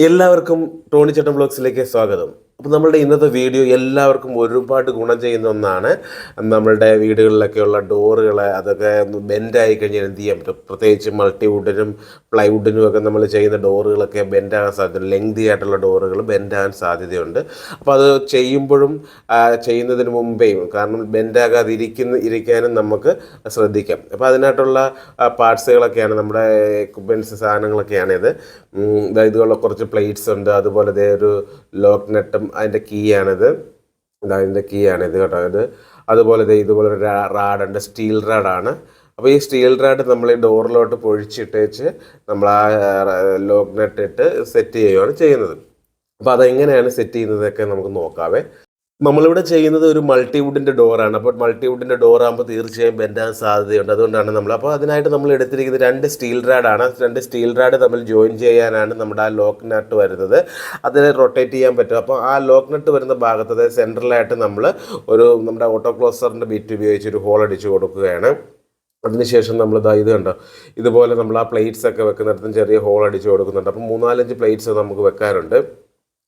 എല്ലാവർക്കും ടോണി ചേട്ടൻ ബ്ലോഗ്സിലേക്ക് സ്വാഗതം. അപ്പോൾ നമ്മളുടെ ഇന്നത്തെ വീഡിയോ എല്ലാവർക്കും ഒരുപാട് ഗുണം ചെയ്യുന്ന ഒന്നാണ്. നമ്മളുടെ വീടുകളിലൊക്കെയുള്ള ഡോറുകൾ അതൊക്കെ ബെൻഡായി കഴിഞ്ഞാൽ എന്ത് ചെയ്യാൻ പറ്റും? പ്രത്യേകിച്ച് മൾട്ടിവുഡിനും പ്ലൈവുഡിനും ഒക്കെ നമ്മൾ ചെയ്യുന്ന ഡോറുകളൊക്കെ ബെൻഡാകാൻ സാധ്യത, ലെങ്തി ആയിട്ടുള്ള ഡോറുകൾ ബെൻഡാകാൻ സാധ്യതയുണ്ട്. അപ്പോൾ അത് ചെയ്യുമ്പോഴും ചെയ്യുന്നതിന് മുമ്പേയും കാരണം ഇരിക്കാനും നമുക്ക് ശ്രദ്ധിക്കാം. അപ്പോൾ അതിനായിട്ടുള്ള പാർട്സുകളൊക്കെയാണ് നമ്മുടെ എക്യുപ്മെൻറ്റ്സ് സാധനങ്ങളൊക്കെയാണിത്. ഇതുള്ള കുറച്ച് പ്ലേറ്റ്സ് ഉണ്ട്, അതുപോലെ ഒരു ലോക്ക് നെട്ടും അതിൻ്റെ കീ ആണിത് കേട്ടോ. അതുപോലെ ഇതുപോലെ ഒരു റാഡുണ്ട്, സ്റ്റീൽ റാഡാണ്. അപ്പോൾ ഈ സ്റ്റീൽ റാഡ് നമ്മൾ ഈ ഡോറിലോട്ട് പൊഴിച്ചിട്ടേച്ച് നമ്മൾ ആ ലോക്ക് നെട്ട് ഇട്ട് സെറ്റ് ചെയ്യുകയാണ് ചെയ്യുന്നത്. അപ്പോൾ അതെങ്ങനെയാണ് സെറ്റ് ചെയ്യുന്നതൊക്കെ നമുക്ക് നോക്കാവേ. നമ്മളിവിടെ ചെയ്യുന്നത് ഒരു മൾട്ടിവുഡിൻ്റെ ഡോറാണ്. അപ്പോൾ മൾട്ടിവുഡിൻ്റെ ഡോറാകുമ്പോൾ തീർച്ചയായും ബെൻഡാൻ സാധ്യതയുണ്ട്. അതുകൊണ്ടാണ് അപ്പോൾ അതിനായിട്ട് നമ്മൾ എടുത്തിരിക്കുന്നത് 2 സ്റ്റീൽ റാഡാണ്. 2 സ്റ്റീൽ റാഡ് തമ്മിൽ ജോയിൻ ചെയ്യാനാണ് നമ്മുടെ ആ ലോക്ക് നട്ട് വരുന്നത്. അതിനെ റൊട്ടേറ്റ് ചെയ്യാൻ പറ്റും. അപ്പോൾ ആ ലോക്ക് നട്ട് വരുന്ന ഭാഗത്ത്, അതായത് സെൻട്രലായിട്ട് നമ്മൾ നമ്മുടെ ഓട്ടോ ക്ലോസറിൻ്റെ ബിറ്റ് ഉപയോഗിച്ച് ഒരു ഹോൾ അടിച്ച് കൊടുക്കുകയാണ്. അതിനുശേഷം നമ്മൾ ഇത് കണ്ടോ, ഇതുപോലെ നമ്മൾ ആ പ്ലേറ്റ്സ് ഒക്കെ വെക്കുന്നിടത്തും ചെറിയ ഹോൾ അടിച്ച് കൊടുക്കുന്നുണ്ട്. അപ്പോൾ 3-4 പ്ലേറ്റ്സ് നമുക്ക് വെക്കാറുണ്ട്.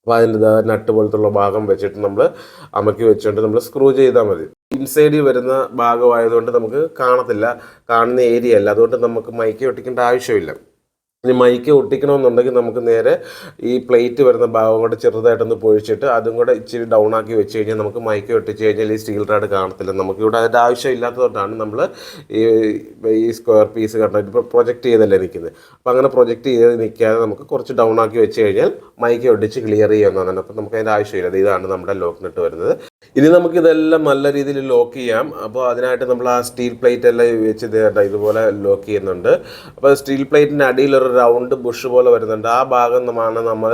അപ്പോൾ അതിൻ്റെ നട്ട് പോലത്തുള്ള ഭാഗം വെച്ചിട്ട് നമ്മൾ അമക്കി വെച്ചുകൊണ്ട് നമ്മൾ സ്ക്രൂ ചെയ്താൽ മതി. ഇൻസൈഡിൽ വരുന്ന ഭാഗമായതുകൊണ്ട് നമുക്ക് കാണുന്ന ഏരിയ അല്ല. അതുകൊണ്ട് നമുക്ക് മൈക്ക് ഒട്ടിക്കേണ്ട ആവശ്യമില്ല. ഇനി മൈക്ക് ഒട്ടിക്കണമെന്നുണ്ടെങ്കിൽ നമുക്ക് നേരെ ഈ പ്ലേറ്റ് വരുന്ന ഭാഗം കൂടെ ചെറുതായിട്ടൊന്ന് പൊഴിച്ചിട്ട് അതും കൂടെ ഇച്ചിരി ഡൗൺ ആക്കി വെച്ച് കഴിഞ്ഞാൽ നമുക്ക് മൈക്ക് ഒട്ടിച്ച് കഴിഞ്ഞാൽ ഈ സ്റ്റീൽ റാഡ് കാണത്തില്ല. നമുക്കിവിടെ അതിൻ്റെ ആവശ്യമില്ലാത്തതുകൊണ്ടാണ് നമ്മൾ ഈ സ്ക്വയർ പീസ് കണ്ടിട്ട് ഇപ്പോൾ പ്രൊജക്റ്റ് ചെയ്തല്ലേ നിൽക്കുന്നത്. അപ്പോൾ അങ്ങനെ പ്രൊജക്റ്റ് ചെയ്ത് നിൽക്കാതെ നമുക്ക് കുറച്ച് ഡൗൺ ആക്കി വെച്ച് കഴിഞ്ഞാൽ മൈക്ക് ഒട്ടിച്ച് ക്ലിയർ ചെയ്യാവുന്നതാണ്. അപ്പോൾ നമുക്ക് അതിൻ്റെ ആവശ്യമില്ല. ഇതാണ് നമ്മുടെ ലോക്ക് നട്ട് വരുന്നത്. ഇനി നമുക്കിതെല്ലാം നല്ല രീതിയിൽ ലോക്ക് ചെയ്യാം. അപ്പോൾ അതിനായിട്ട് നമ്മൾ ആ സ്റ്റീൽ പ്ലേറ്റ് എല്ലാം വെച്ച് ഇതുപോലെ ലോക്ക് ചെയ്യുന്നുണ്ട്. അപ്പോൾ സ്റ്റീൽ പ്ലേറ്റിൻ്റെ അടിയിലൊരു റൗണ്ട് ബുഷ് പോലെ വരുന്നുണ്ട്. ആ ഭാഗമാണ് നമ്മൾ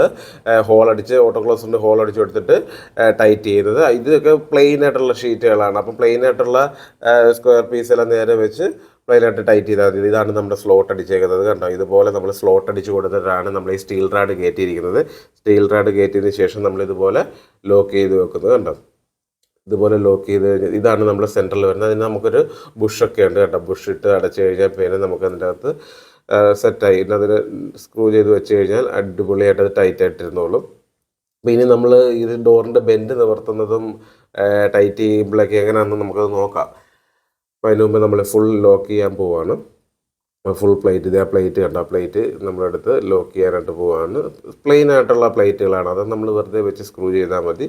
ഓട്ടോ ക്ലോസറിൻ്റെ ഹോൾ അടിച്ച് കൊടുത്തിട്ട് ടൈറ്റ് ചെയ്യുന്നത്. ഇതൊക്കെ പ്ലെയിൻ ആയിട്ടുള്ള ഷീറ്റുകളാണ്. അപ്പോൾ പ്ലെയിൻ ആയിട്ടുള്ള സ്ക്വയർ പീസ് എല്ലാം നേരെ വെച്ച് പ്ലെയിനായിട്ട് ടൈറ്റ് ചെയ്താൽ മതി. ഇതാണ് നമ്മുടെ സ്ലോട്ട് അടിച്ചേക്കുന്നത് കണ്ടോ. ഇതുപോലെ നമ്മൾ സ്ലോട്ട് അടിച്ച് കൊടുത്തിട്ടാണ് നമ്മൾ ഈ സ്റ്റീൽ റാഡ് കയറ്റിയിരിക്കുന്നത്. സ്റ്റീൽ റാഡ് കയറ്റിയതിന് ശേഷം നമ്മളിതുപോലെ ലോക്ക് ചെയ്ത് വെക്കുന്നത് കണ്ടോ. ഇതുപോലെ ലോക്ക് ചെയ്ത് കഴിഞ്ഞാൽ ഇതാണ് നമ്മുടെ സെൻറ്ററിൽ വരുന്നത്. അതിന് നമുക്കൊരു ബുഷൊക്കെ ഉണ്ട് കേട്ടോ. ബുഷ് ഇട്ട് അടച്ചു കഴിഞ്ഞാൽ പിന്നെ നമുക്ക് അതിൻ്റെ അകത്ത് സെറ്റായി. അതിന് സ്ക്രൂ ചെയ്ത് വെച്ച് കഴിഞ്ഞാൽ അടിപൊളിയായിട്ട് അത് ടൈറ്റായിട്ടിരുന്നോളും. അപ്പോൾ ഇനി നമ്മൾ ഇത് ഡോറിൻ്റെ ബെൻഡ് നിവർത്തുന്നതും ടൈറ്റ് ചെയ്യുമ്പോഴൊക്കെ എങ്ങനെയാണെന്ന് നമുക്കത് നോക്കാം. അപ്പോൾ അതിന് മുമ്പ് നമ്മൾ ഫുൾ ലോക്ക് ചെയ്യാൻ പോവുകയാണ്. ഫുൾ പ്ലേറ്റ്, ആ പ്ലേറ്റ് കണ്ട പ്ലേറ്റ് നമ്മളെടുത്ത് ലോക്ക് ചെയ്യാനായിട്ട് പോവുകയാണ്. പ്ലെയിൻ ആയിട്ടുള്ള പ്ലേറ്റുകളാണ്. അത് നമ്മൾ വെറുതെ വെച്ച് സ്ക്രൂ ചെയ്താൽ മതി.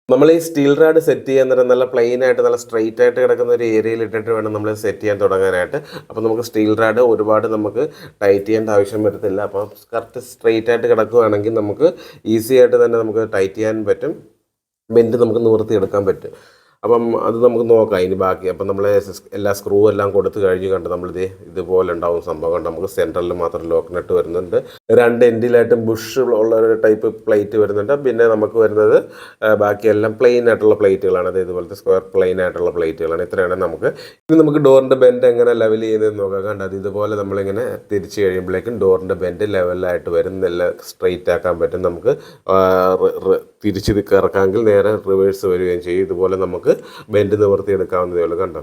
നമ്മൾ ഈ സ്റ്റീൽ റാഡ് സെറ്റ് ചെയ്യാൻ നേരം നല്ല പ്ലെയിൻ ആയിട്ട് നല്ല സ്ട്രെയിറ്റ് ആയിട്ട് കിടക്കുന്ന ഒരു ഏരിയയിൽ ഇട്ടിട്ട് വേണം നമ്മൾ സെറ്റ് ചെയ്യാൻ തുടങ്ങാനായിട്ട്. അപ്പോൾ നമുക്ക് സ്റ്റീൽ റാഡ് ഒരുപാട് നമുക്ക് ടൈറ്റ് ചെയ്യേണ്ട ആവശ്യം വരത്തില്ല. അപ്പോൾ കറക്റ്റ് സ്ട്രെയിറ്റ് ആയിട്ട് കിടക്കുകയാണെങ്കിൽ നമുക്ക് ഈസി ആയിട്ട് തന്നെ നമുക്ക് ടൈറ്റ് ചെയ്യാൻ പറ്റും. ബെൻഡ് നമുക്ക് നിവർത്തിയെടുക്കാൻ പറ്റും. അപ്പം അത് നമുക്ക് നോക്കാം ഇനി ബാക്കി. അപ്പം നമ്മൾ എല്ലാ സ്ക്രൂ എല്ലാം കൊടുത്ത് കഴിഞ്ഞ് കണ്ട് ഇതുപോലെ ഉണ്ടാവും സംഭവം കണ്ട്. നമുക്ക് സെൻറ്ററിൽ മാത്രം ലോക്ക് നട്ട് വരുന്നുണ്ട്. 2 എൻഡിലായിട്ടും ബുഷ് ഉള്ള ഒരു ടൈപ്പ് പ്ലേറ്റ് വരുന്നുണ്ട്. പിന്നെ നമുക്ക് വരുന്നത് ബാക്കിയെല്ലാം പ്ലെയിൻ ആയിട്ടുള്ള പ്ലേറ്റുകളാണ്. അത് ഇതുപോലത്തെ സ്ക്വയർ പ്ലെയിൻ ആയിട്ടുള്ള പ്ലേറ്റുകളാണ്. ഇത്രയാണ് നമുക്ക്. ഇനി നമുക്ക് ഡോറിൻ്റെ ബെൻഡ് എങ്ങനെ ലെവൽ ചെയ്യുന്നതെന്ന് നോക്കാം കണ്ട്. അത് ഇതുപോലെ നമ്മളിങ്ങനെ തിരിച്ച് കഴിയുമ്പോഴേക്കും ഡോറിൻ്റെ ബെൻഡ് ലെവലായിട്ട് വരും. നല്ല സ്ട്രെയിറ്റ് ആക്കാൻ പറ്റും. നമുക്ക് തിരിച്ച് കറക്കാമെങ്കിൽ നേരെ റിവേഴ്സ് വരികയും ചെയ്യും. ഇതുപോലെ നമുക്ക് ബെൻഡ് നിവർത്തിയെടുക്കാവുന്നതേ ഉള്ളൂ കണ്ടോ.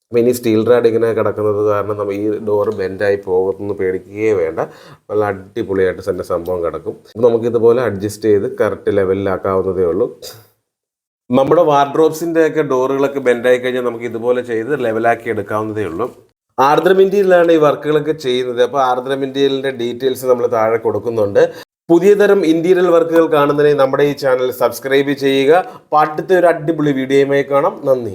അപ്പോൾ ഇനി സ്റ്റീൽ റാഡ് ഇങ്ങനെ കിടക്കുന്നത് കാരണം നമ്മൾ ഈ ഡോറ് ബെൻഡായി പോകുമെന്ന് പേടിക്കുകയേ വേണ്ട. നല്ല അടിപൊളിയായിട്ട് തന്നെ സംഭവം കിടക്കും. അപ്പോൾ നമുക്കിതുപോലെ അഡ്ജസ്റ്റ് ചെയ്ത് കറക്റ്റ് ലെവലിലാക്കാവുന്നതേ ഉള്ളൂ. നമ്മുടെ വാർഡ്രോബ്സിൻ്റെ ഒക്കെ ഡോറുകളൊക്കെ ബെൻഡായി കഴിഞ്ഞാൽ നമുക്ക് ഇതുപോലെ ചെയ്ത് ലെവലാക്കി എടുക്കാവുന്നതേ ഉള്ളൂ. ആർദ്രം ഇന്ത്യയിലാണ് ഈ വർക്കുകളൊക്കെ ചെയ്യുന്നത്. അപ്പോൾ ആർദ്രം ഇന്ത്യയിലെ ഡീറ്റെയിൽസ് നമ്മൾ താഴെ കൊടുക്കുന്നുണ്ട്. പുതിയ തരം ഇന്റീരിയർ വർക്കുകൾ കാണുന്നതിന് നമ്മുടെ ഈ ചാനൽ സബ്സ്ക്രൈബ് ചെയ്യുക. അടുത്ത ഒരു അടിപൊളി വീഡിയോയുമായി കാണാം. നന്ദി.